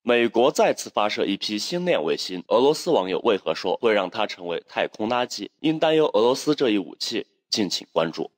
美国再次发射一批星链卫星，俄罗斯网友为何说会让它成为太空垃圾？因担忧俄罗斯这一武器，敬请关注。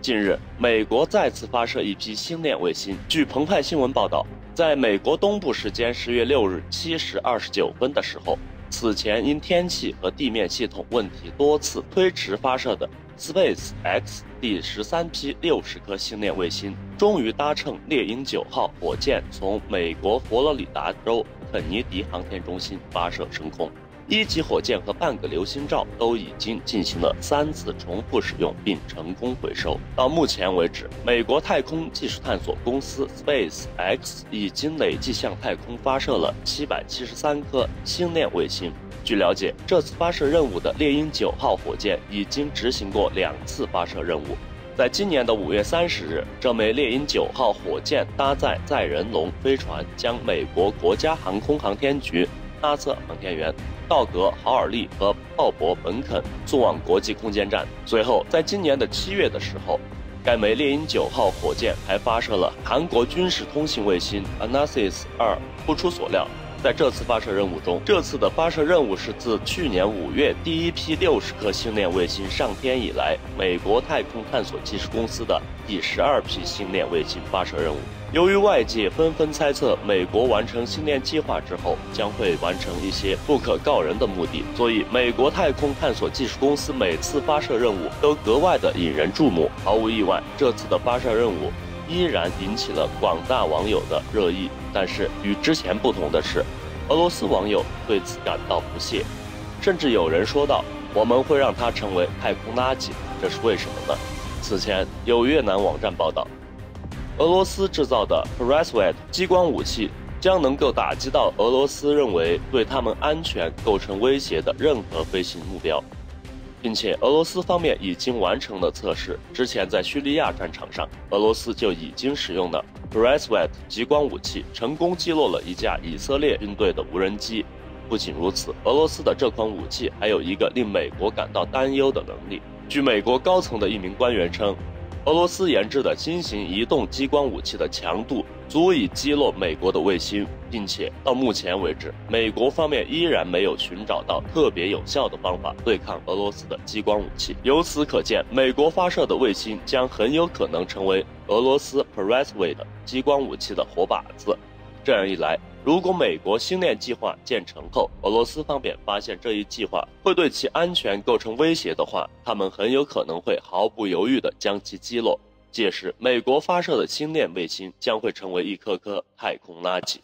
近日，美国再次发射一批星链卫星。据澎湃新闻报道，在美国东部时间10月6日7时29分的时候，此前因天气和地面系统问题多次推迟发射的 SpaceX 第13批60颗星链卫星，终于搭乘猎鹰9号火箭从美国佛罗里达州肯尼迪航天中心发射升空。1级火箭和半个流星罩都已经进行了3次重复使用并成功回收。到目前为止，美国太空技术探索公司 SpaceX 已经累计向太空发射了773颗星链卫星。据了解，这次发射任务的猎鹰9号火箭已经执行过2次发射任务。在今年的5月30日，这枚猎鹰9号火箭搭载载人龙飞船，将美国国家航空航天局NASA测航天员道格·豪尔利和鲍勃·本肯送往国际空间站。随后，在今年的7月的时候，该枚猎鹰9号火箭还发射了韩国军事通信卫星 Anasis 2。不出所料，在这次发射任务中，这次的发射任务是自去年5月第一批60颗星链卫星上天以来，美国太空探索技术公司的第12批星链卫星发射任务。由于外界纷纷猜测美国完成星链计划之后将会完成一些不可告人的目的，所以美国太空探索技术公司每次发射任务都格外的引人注目。毫无意外，这次的发射任务依然引起了广大网友的热议。但是与之前不同的是，俄罗斯网友对此感到不屑，甚至有人说道：“我们会让它成为太空垃圾，这是为什么呢？”此前有越南网站报道，俄罗斯制造的 Peresvet 激光武器将能够打击到俄罗斯认为对他们安全构成威胁的任何飞行目标，并且俄罗斯方面已经完成了测试。之前在叙利亚战场上，俄罗斯就已经使用了 Peresvet 激光武器，成功击落了一架以色列军队的无人机。不仅如此，俄罗斯的这款武器还有一个令美国感到担忧的能力。据美国高层的一名官员称，俄罗斯研制的新型移动激光武器的强度足以击落美国的卫星，并且到目前为止，美国方面依然没有寻找到特别有效的方法对抗俄罗斯的激光武器。由此可见，美国发射的卫星将很有可能成为俄罗斯 Peresvet 激光武器的活靶子。这样一来，如果美国星链计划建成后，俄罗斯方面发现这一计划会对其安全构成威胁的话，他们很有可能会毫不犹豫地将其击落。届时，美国发射的星链卫星将会成为一颗颗太空垃圾。